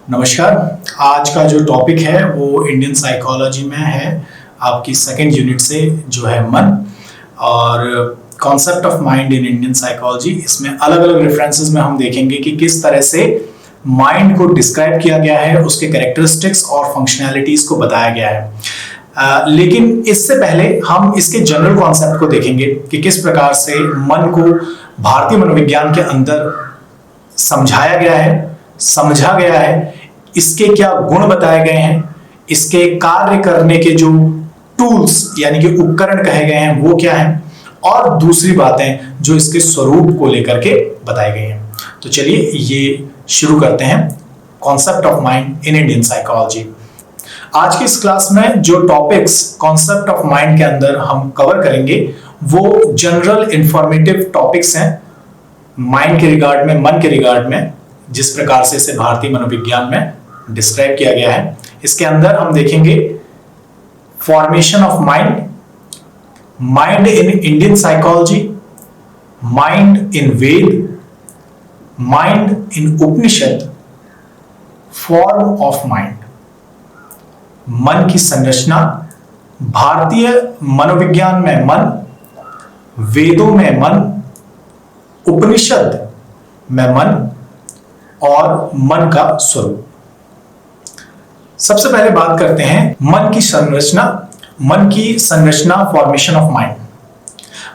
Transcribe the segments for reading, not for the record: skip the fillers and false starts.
नमस्कार। आज का जो टॉपिक है वो इंडियन साइकोलॉजी में है, आपकी सेकंड यूनिट से जो है मन और concept of mind in Indian psychology. इसमें अलग अलग रेफरेंसेस में हम देखेंगे कि किस तरह से माइंड को डिस्क्राइब किया गया है, उसके कैरेक्टरिस्टिक्स और फंक्शनैलिटीज को बताया गया है। लेकिन इससे पहले हम इसके जनरल कॉन्सेप्ट को देखेंगे कि किस प्रकार से मन को भारतीय मनोविज्ञान के अंदर समझाया गया है, समझा गया है, इसके क्या गुण बताए गए हैं, इसके कार्य करने के जो टूल्स यानी कि उपकरण कहे गए हैं वो क्या हैं, और दूसरी बातें जो इसके स्वरूप को लेकर के बताई गई हैं। तो चलिए ये शुरू करते हैं concept of mind in Indian psychology. आज की इस क्लास में जो टॉपिक्स कॉन्सेप्ट ऑफ माइंड के अंदर हम कवर करेंगे वो जनरल इंफॉर्मेटिव टॉपिक्स हैं माइंड के रिगार्ड में, मन के रिगार्ड में, जिस प्रकार से इसे भारतीय मनोविज्ञान में डिस्क्राइब किया गया है। इसके अंदर हम देखेंगे formation of mind, mind in Indian psychology, mind in Veda, mind in Upanishad, form of mind, मन की संरचना, भारतीय मनोविज्ञान में मन, वेदों में मन, उपनिषद में मन और मन का स्वरूप। सबसे पहले बात करते हैं मन की संरचना। मन की संरचना, फॉर्मेशन ऑफ माइंड।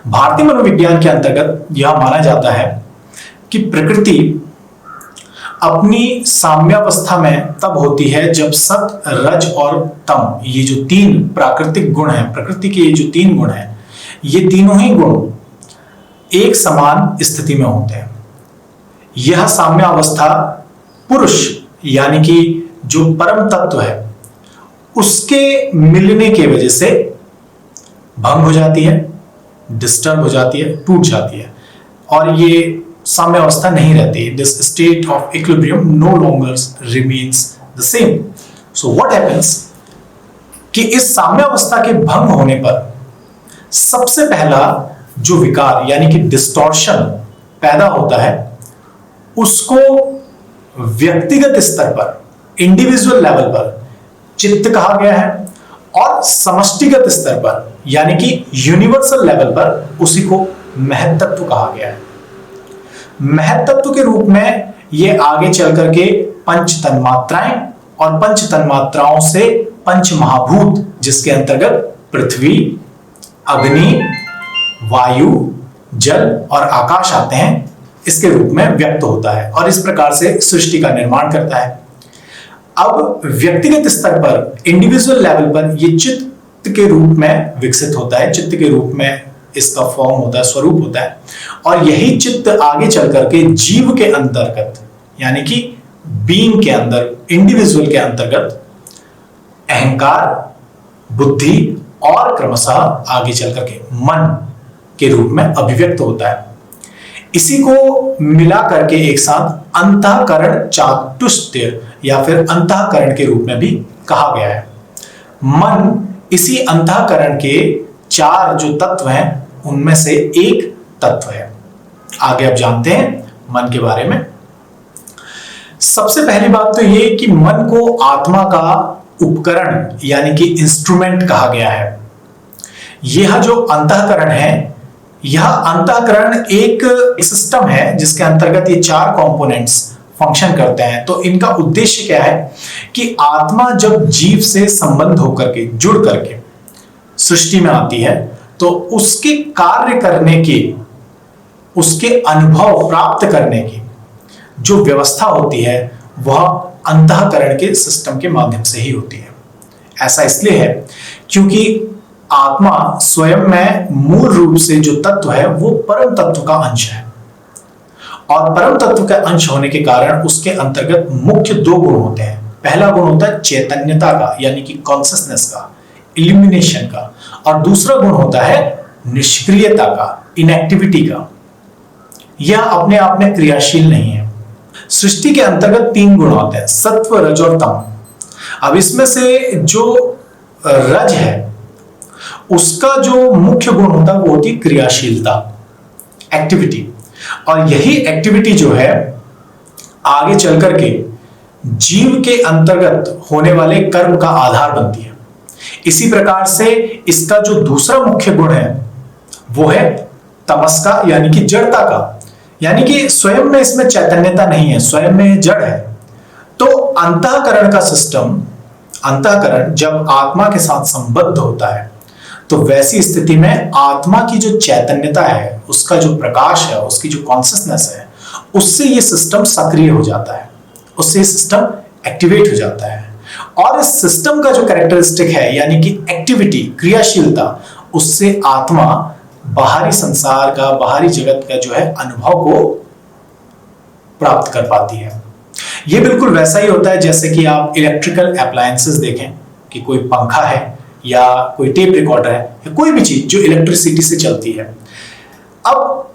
भारतीय मनोविज्ञान के अंतर्गत यह माना जाता है कि प्रकृति अपनी साम्यावस्था में तब होती है जब सत, रज और तम, ये जो तीन प्राकृतिक गुण हैं, प्रकृति के ये जो तीन गुण हैं, ये तीनों ही गुण एक समान स्थिति में होते हैं। यह साम्यावस्था पुरुष यानी कि जो परम तत्व है उसके मिलने की वजह से भंग हो जाती है, डिस्टर्ब हो जाती है, टूट जाती है, और ये साम्यावस्था नहीं रहती। This state of equilibrium no longer remains the same. So what happens कि इस साम्यावस्था के भंग होने पर सबसे पहला जो विकार यानी कि डिस्टॉर्शन पैदा होता है उसको व्यक्तिगत स्तर पर, इंडिविजुअल लेवल पर चित्त कहा गया है, और समष्टिगत स्तर पर यानी कि यूनिवर्सल लेवल पर उसी को महत्त्व कहा गया है। महत्त्व के रूप में ये आगे चल करके पंच तन्मात्राएं और पंच तन्मात्राओं से पंच महाभूत, जिसके अंतर्गत पृथ्वी, अग्नि, वायु, जल और आकाश आते हैं, इसके रूप में व्यक्त होता है और इस प्रकार से सृष्टि का निर्माण करता है। अब व्यक्तिगत स्तर पर, इंडिविजुअल लेवल पर ये चित्त के रूप में विकसित होता है, चित्त के रूप में इसका फॉर्म होता है, स्वरूप होता है, और यही चित्त आगे चल करके जीव के अंतर्गत यानी कि बीइंग के अंदर, इंडिविजुअल के अंतर्गत अहंकार, बुद्धि और क्रमशः आगे चल करके मन के रूप में अभिव्यक्त होता है। इसी को मिला करके एक साथ अंतःकरण चातुष्टय या फिर अंतःकरण के रूप में भी कहा गया है। मन इसी अंतःकरण के चार जो तत्व हैं उनमें से एक तत्व है। आगे आप जानते हैं मन के बारे में। सबसे पहली बात तो ये कि मन को आत्मा का उपकरण यानी कि इंस्ट्रूमेंट कहा गया है। यह जो अंतःकरण है, यह अंतःकरण एक सिस्टम है जिसके अंतर्गत ये चार कंपोनेंट्स फंक्शन करते हैं। तो इनका उद्देश्य क्या है कि आत्मा जब जीव से संबंध होकर के, जुड़ करके सृष्टि में आती है तो उसके कार्य करने की, उसके अनुभव प्राप्त करने की जो व्यवस्था होती है वह अंतःकरण के सिस्टम के माध्यम से ही होती है। ऐसा इसलिए है क्योंकि आत्मा स्वयं में मूल रूप से जो तत्व है वो परम तत्व का अंश है, और परम तत्व का अंश होने के कारण उसके अंतर्गत मुख्य दो गुण होते हैं। पहला गुण होता है चैतन्यता का यानी कि कॉन्शियसनेस का, इल्यूमिनेशन का, और दूसरा गुण होता है निष्क्रियता का, इनएक्टिविटी का। यह अपने आप में क्रियाशील नहीं है। सृष्टि के अंतर्गत तीन गुण होते हैं, सत्व, रज और तम। अब इसमें से जो रज है उसका जो मुख्य गुण होता है वो होती है क्रियाशीलता, एक्टिविटी, और यही एक्टिविटी जो है आगे चल करके जीव के अंतर्गत होने वाले कर्म का आधार बनती है। इसी प्रकार से इसका जो दूसरा मुख्य गुण है वो है तमस का, यानी कि जड़ता का, यानी कि स्वयं में इसमें चैतन्यता नहीं है, स्वयं में जड़ है। तो अंतःकरण का सिस्टम, अंतःकरण जब आत्मा के साथ संबद्ध होता है तो वैसी स्थिति में आत्मा की जो चैतन्यता है, उसका जो प्रकाश है, उसकी जो कॉन्शियसनेस है, उससे ये सिस्टम सक्रिय हो जाता है, उससे ये सिस्टम एक्टिवेट हो जाता है। और इस सिस्टम का जो कैरेक्टरिस्टिक है, यानी कि एक्टिविटी, क्रियाशीलता, उससे आत्मा बाहरी संसार का, बाहरी जगत का जो है अनुभव को प्राप्त कर पाती है। यह बिल्कुल वैसा ही होता है जैसे कि आप इलेक्ट्रिकल अप्लायंसेस देखें कि कोई पंखा है या कोई टेप रिकॉर्डर है या कोई भी चीज जो इलेक्ट्रिसिटी से चलती है। अब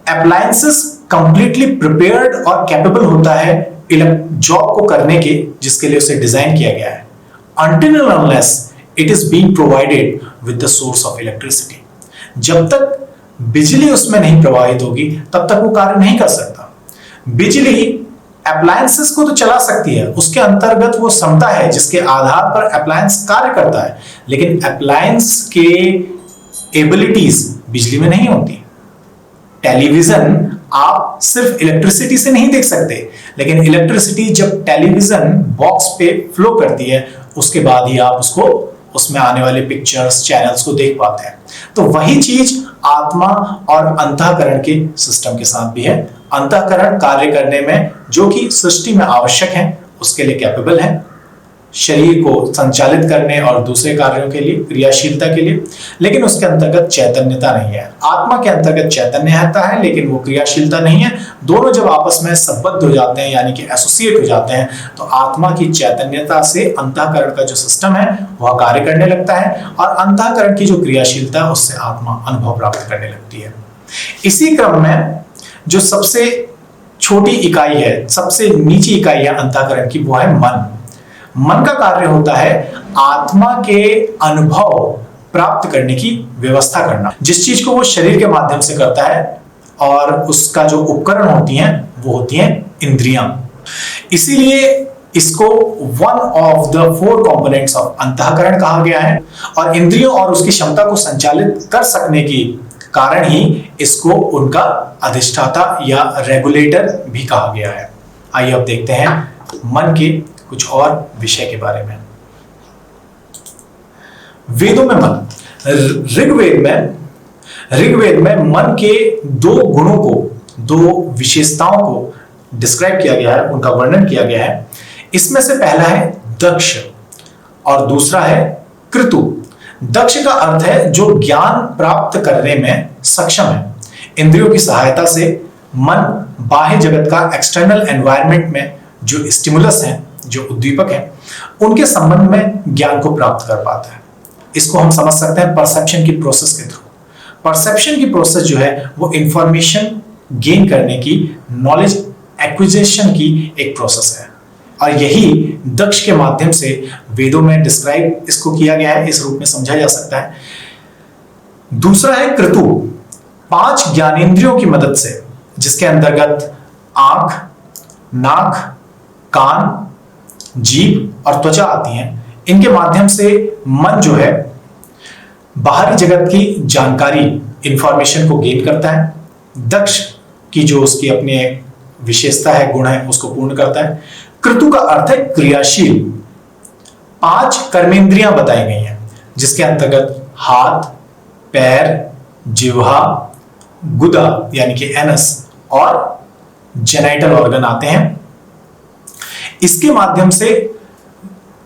अप्लायंसेस कंप्लीटली प्रिपेयर्ड और कैपेबल होता है जॉब को करने के जिसके लिए उसे डिजाइन किया गया है, until and unless it is being provided with the source of electricity। जब तक बिजली उसमें नहीं प्रवाहित होगी तब तक वो कार्य नहीं कर सकता। बिजली अप्लायंसेस को तो चला सकती है, उसके अंतर्गत वो क्षमता है जिसके आधार पर अप्लायंस कार्य करता है, लेकिन अप्लायंस के एबिलिटीज बिजली में नहीं होती। टेलीविजन आप सिर्फ इलेक्ट्रिसिटी से नहीं देख सकते, लेकिन इलेक्ट्रिसिटी जब टेलीविजन बॉक्स पे फ्लो करती है उसके बाद ही आप उसको, उसमें आने वाले पिक्चर्स, चैनल्स को देख पाते हैं। तो वही चीज आत्मा और अंतःकरण के सिस्टम के साथ भी है। अंतःकरण कार्य करने में जो कि सृष्टि में आवश्यक है उसके लिए कैपेबल है, शरीर को संचालित करने और दूसरे कार्यों के लिए, क्रियाशीलता के लिए, लेकिन उसके अंतर्गत चैतन्यता नहीं है। आत्मा के अंतर्गत चैतन्य रहता है लेकिन वो क्रियाशीलता नहीं है। दोनों जब आपस में संबद्ध हो जाते हैं, यानी कि एसोसिएट हो जाते हैं, तो आत्मा की चैतन्यता से अंतःकरण का जो सिस्टम है वह कार्य करने लगता है और अंतःकरण की जो क्रियाशीलता है उससे आत्मा अनुभव प्राप्त करने लगती है। इसी क्रम में जो सबसे छोटी इकाई है, सबसे नीची इकाई है अंतःकरण की, वो है मन। मन का कार्य होता है आत्मा के अनुभव प्राप्त करने की व्यवस्था करना। जिस चीज को वो शरीर के माध्यम से करता है और उसका जो उपकरण होती हैं वो होती हैं इंद्रियां। इसीलिए इसको one of the four components of अंतःकरण कहा गया है और इंद्रियों और उसकी क्षमता को संचालित कर सकने की कारण ही इसको उनका अधिष्ठाता या रेगुलेटर भी कहा गया है। आइए अब देखते हैं मन के कुछ और विषय के बारे में। वेदों में मन, ऋग्वेद में मन के दो गुणों को, दो विशेषताओं को डिस्क्राइब किया गया है, उनका वर्णन किया गया है। इसमें से पहला है दक्ष और दूसरा है क्रतु। दक्ष का अर्थ है जो ज्ञान प्राप्त करने में सक्षम है। इंद्रियों की सहायता से मन बाह्य जगत का, एक्सटर्नल एनवायरनमेंट में जो स्टिमुलस है, जो उद्दीपक है, उनके संबंध में ज्ञान को प्राप्त कर पाता है। इसको हम समझ सकते हैं परसेप्शन की प्रोसेस के थ्रू। परसेप्शन की प्रोसेस जो है वो इंफॉर्मेशन गेन करने की, नॉलेज एक्विजिशन की एक प्रोसेस है और यही दक्ष के माध्यम से वेदों में डिस्क्राइब इसको किया गया है, इस रूप में समझा जा सकता है। दूसरा है क्रतु। 5 ज्ञानेंद्रियों की मदद से, जिसके अंतर्गत आंख, नाक, कान, जीभ और त्वचा आती हैं, इनके माध्यम से मन जो है बाहरी जगत की जानकारी, इंफॉर्मेशन को गेन करता है। दक्ष की जो उसकी अपनी विशेषता है, गुण है, उसको पूर्ण करता है। क्रतु का अर्थ है क्रियाशील। 5 कर्मेंद्रियां बताई गई हैं जिसके अंतर्गत हाथ, पैर, जिह्वा, गुदा यानी कि एनस और जेनाइटल ऑर्गन आते हैं। इसके माध्यम से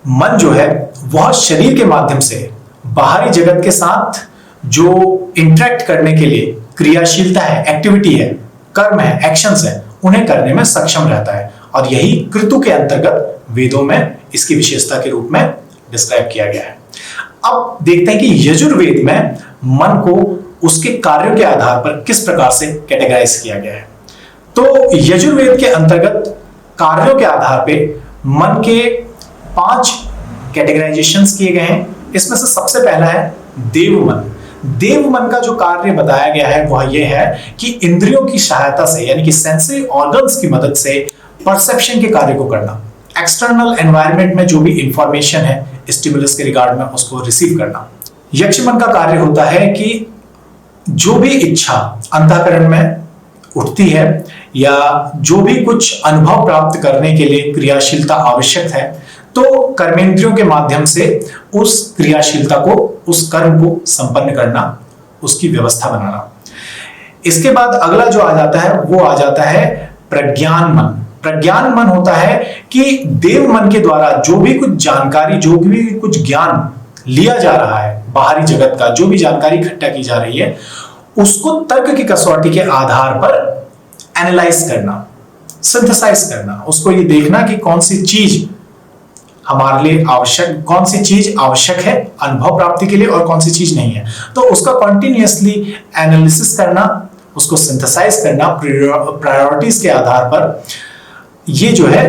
मन जो है वह शरीर के माध्यम से बाहरी जगत के साथ जो इंटरेक्ट करने के लिए क्रियाशीलता है, एक्टिविटी है, कर्म है, एक्शंस है, उन्हें करने में सक्षम रहता है और यही क्रतु के अंतर्गत वेदों में इसकी विशेषता के रूप में डिस्क्राइब किया गया है। अब देखते हैं कि यजुर्वेद में मन को उसके कार्यों के आधार पर किस प्रकार से कैटेगराइज किया गया है। तो यजुर्वेद के अंतर्गत कार्यों के आधार पे मन के 5 कैटेगराइजेशंस किए गए हैं। इसमें से सबसे पहला है देव मन। देव मन का जो कार्य बताया गया है वह यह है कि इंद्रियों की सहायता से, यानी कि सेंसरी ऑर्गन्स की मदद से परसेप्शन के कार्य को करना। एक्सटर्नल एनवायरनमेंट में जो भी इंफॉर्मेशन है स्टिमुलस के रिगार्ड में उसको रिसीव करना। यक्ष मन का कार्य होता है कि जो भी इच्छा अंतःकरण में उठती है या जो भी कुछ अनुभव प्राप्त करने के लिए क्रियाशीलता आवश्यक है, तो कर्मेंद्रियों के माध्यम से उस क्रियाशीलता को, उस कर्म को संपन्न करना, उसकी व्यवस्था बनाना। इसके बाद अगला जो आ जाता है वो आ जाता है प्रज्ञान मन। प्रज्ञान मन होता है कि देव मन के द्वारा जो भी कुछ जानकारी, जो भी कुछ ज्ञान लिया जा रहा है, बाहरी जगत का जो भी जानकारी इकट्ठा की जा रही है, उसको तर्क की कसौटी के आधार पर एनालाइज करना, सिंथेसाइज करना, उसको ये देखना कि कौन सी चीज हमारे लिए आवश्यक, कौन सी चीज आवश्यक है अनुभव प्राप्ति के लिए और कौन सी चीज नहीं है। तो उसका कॉन्टिन्यूअसली एनालिसिस करना, उसको सिंथेसाइज करना प्रायोरिटीज के आधार पर, ये जो है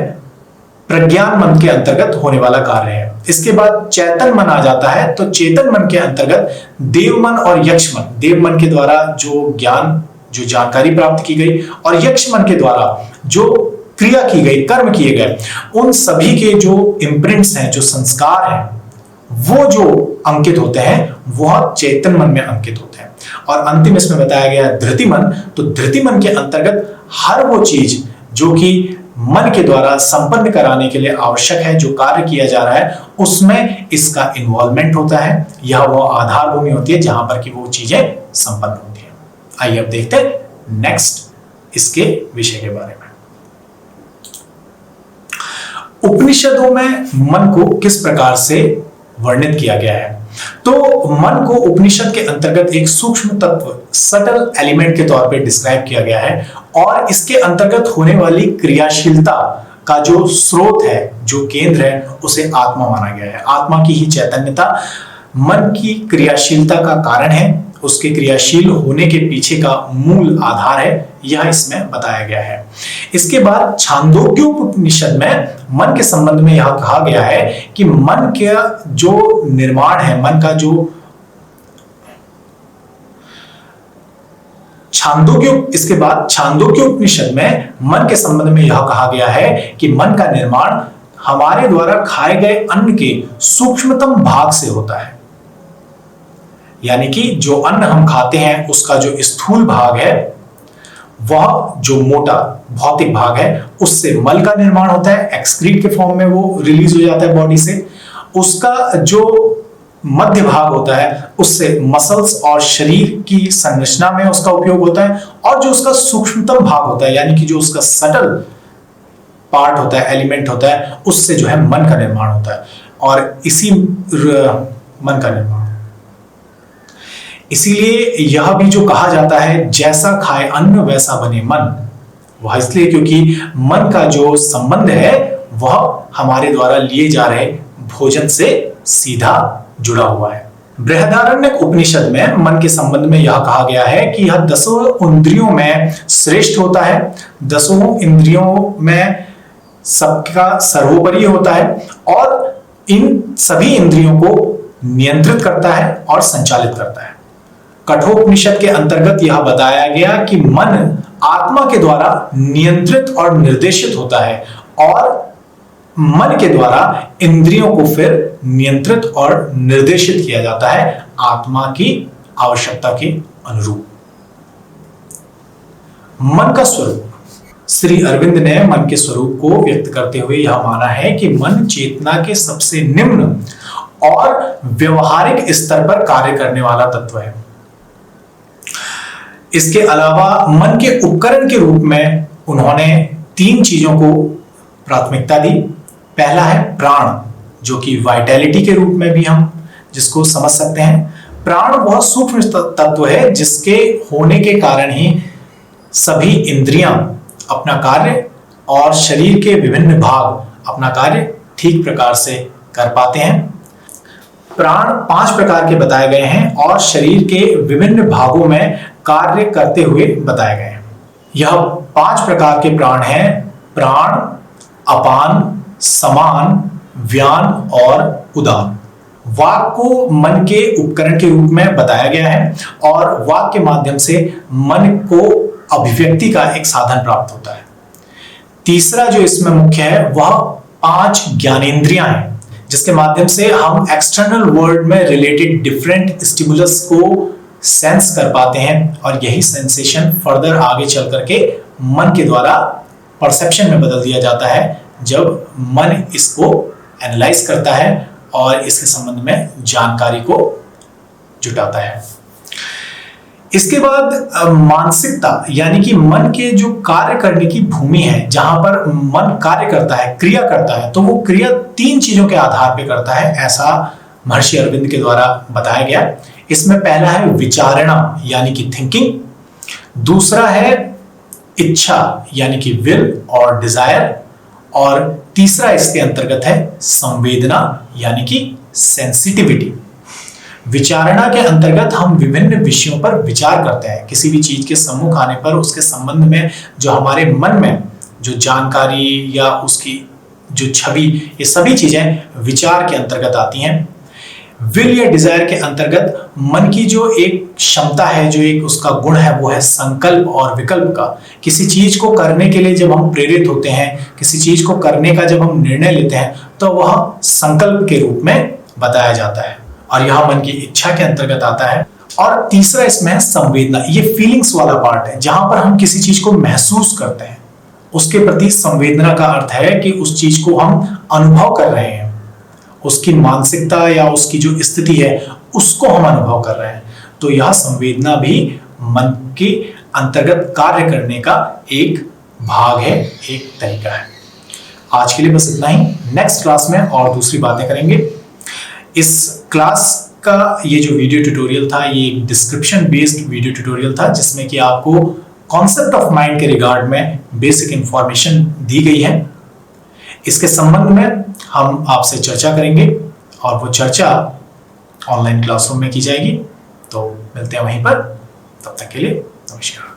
प्रज्ञान मन के अंतर्गत होने वाला कार्य है। इसके बाद चेतन मन आ जाता है। तो चेतन मन के अंतर्गत देव मन और यक्ष मन, देव मन के द्वारा जो ज्ञान, जो जानकारी प्राप्त की गई, और यक्ष मन के द्वारा जो क्रिया की गई, कर्म किए गए, उन सभी के जो इम्प्रिंट्स हैं, जो संस्कार हैं, वो जो अंकित होते हैं वह चेतन मन में अंकित होते हैं। और अंतिम इसमें बताया गया धृति मन। तो धृति मन के अंतर्गत हर वो चीज जो कि मन के द्वारा संपन्न कराने के लिए आवश्यक है, जो कार्य किया जा रहा है, उसमें इसका इन्वॉल्वमेंट होता है। यह वो आधार भूमि होती है जहां पर कि वो चीजें संपन्न होती है। आइए अब देखते हैं नेक्स्ट इसके विषय के बारे में। उपनिषदों में मन को किस प्रकार से वर्णित किया गया है? तो मन को उपनिषद के अंतर्गत एक सूक्ष्म तत्व, सटल एलिमेंट के तौर पे डिस्क्राइब किया गया है, और इसके अंतर्गत होने वाली क्रियाशीलता का जो स्रोत है, जो केंद्र है, उसे आत्मा माना गया है। आत्मा की ही चैतन्यता मन की क्रियाशीलता का कारण है, उसके क्रियाशील होने के पीछे का मूल आधार है, यह इसमें बताया गया है। इसके बाद छांदोग्योपनिषद में मन के संबंध में यह कहा गया है कि मन का जो निर्माण है, मन का जो इसके बाद छांदोग्योपनिषद में मन के संबंध में यह कहा गया है कि मन का निर्माण हमारे द्वारा खाए गए अन्न के सूक्ष्मतम भाग से होता है। यानी कि जो अन्न हम खाते हैं उसका जो स्थूल भाग है, वह जो मोटा भौतिक भाग है, उससे मल का निर्माण होता है, एक्सक्रीट के फॉर्म में वो रिलीज हो जाता है बॉडी से। उसका जो मध्य भाग होता है उससे मसल्स और शरीर की संरचना में उसका उपयोग होता है, और जो उसका सूक्ष्मतम भाग होता है, यानी कि जो उसका सटल पार्ट होता है, एलिमेंट होता है, उससे जो है मन का निर्माण होता है। और इसी मन का निर्माण, इसीलिए यह भी जो कहा जाता है जैसा खाए अन्न वैसा बने मन, वह इसलिए क्योंकि मन का जो संबंध है वह हमारे द्वारा लिए जा रहे भोजन से सीधा जुड़ा हुआ है। बृहदारण्यक उपनिषद में मन के संबंध में यह कहा गया है कि यह 10 इंद्रियों में श्रेष्ठ होता है, 10 इंद्रियों में सबका सर्वोपरि होता है, और इन सभी इंद्रियों को नियंत्रित करता है और संचालित करता है। कठोपनिषद के अंतर्गत यह बताया गया कि मन आत्मा के द्वारा नियंत्रित और निर्देशित होता है, और मन के द्वारा इंद्रियों को फिर नियंत्रित और निर्देशित किया जाता है आत्मा की आवश्यकता के अनुरूप। मन का स्वरूप, श्री अरविंद ने मन के स्वरूप को व्यक्त करते हुए यह माना है कि मन चेतना के सबसे निम्न और व्यवहारिक स्तर पर कार्य करने वाला तत्व है। इसके अलावा मन के उपकरण के रूप में उन्होंने 3 चीजों को प्राथमिकता दी। पहला है प्राण, जो कि वाइटैलिटी के रूप में भी हम जिसको समझ सकते हैं। प्राण वह सूक्ष्म तत्व है जिसके होने के कारण ही सभी इंद्रियां अपना कार्य और शरीर के विभिन्न भाग अपना कार्य ठीक प्रकार से कर पाते हैं। प्राण 5 प्रकार के बताए गए हैं और शरीर के विभिन्न भागों में कार्य करते हुए बताए गए हैं। यह 5 प्रकार के प्राण हैं: प्राण, अपान, समान, व्यान और उदान। वाक को मन के उपकरण के रूप में बताया गया है, और वाक के माध्यम से मन को अभिव्यक्ति का एक साधन प्राप्त होता है। तीसरा जो इसमें मुख्य है वह 5 ज्ञानेंद्रियां हैं जिसके माध्यम से हम एक्सटर्नल वर्ल्ड में रिलेटेड डिफरेंट स्टिमुलस को सेंस कर पाते हैं और यही सेंसेशन फर्दर आगे चल करके मन के द्वारा परसेप्शन में बदल दिया जाता है जब मन इसको एनालाइज करता है और इसके संबंध में जानकारी को जुटाता है। इसके बाद मानसिकता यानी कि मन के जो कार्य करने की भूमि है, जहां पर मन कार्य करता है, क्रिया करता है, तो वो क्रिया 3 चीजों के आधार पर करता है, ऐसा महर्षि अरविंद के द्वारा बताया गया। इसमें पहला है विचारणा यानी कि थिंकिंग, दूसरा है इच्छा यानी कि विल और डिजायर, और तीसरा इसके अंतर्गत है संवेदना यानी कि सेंसिटिविटी। विचारणा के अंतर्गत हम विभिन्न विषयों पर विचार करते हैं। किसी भी चीज के सम्मुख आने पर उसके संबंध में जो हमारे मन में जो जानकारी या उसकी जो छवि, ये सभी चीजें विचार के अंतर्गत आती हैं। विल या डिजायर के अंतर्गत मन की जो एक क्षमता है, जो एक उसका गुण है, वो है संकल्प और विकल्प का। किसी चीज को करने के लिए जब हम प्रेरित होते हैं, किसी चीज को करने का जब हम निर्णय लेते हैं, तो वह संकल्प के रूप में बताया जाता है और यह मन की इच्छा के अंतर्गत आता है। और तीसरा इसमें है संवेदना, ये फीलिंग्स वाला पार्ट है, जहां पर हम किसी चीज को महसूस करते हैं। उसके प्रति संवेदना का अर्थ है कि उस चीज को हम अनुभव कर रहे हैं, उसकी मानसिकता या उसकी जो स्थिति है उसको हम अनुभव कर रहे हैं। तो यह संवेदना भी मन के अंतर्गत कार्य करने का एक भाग है, एक तरीका है। आज के लिए बस इतना ही। नेक्स्ट क्लास में और दूसरी बातें करेंगे। इस क्लास का ये जो वीडियो ट्यूटोरियल था, ये एक डिस्क्रिप्शन बेस्ड वीडियो ट्यूटोरियल था जिसमें कि आपको कॉन्सेप्ट ऑफ माइंड के रिगार्ड में बेसिक इंफॉर्मेशन दी गई है। इसके संबंध में हम आपसे चर्चा करेंगे और वो चर्चा ऑनलाइन क्लासरूम में की जाएगी। तो मिलते हैं वहीं पर, तब तक के लिए नमस्कार।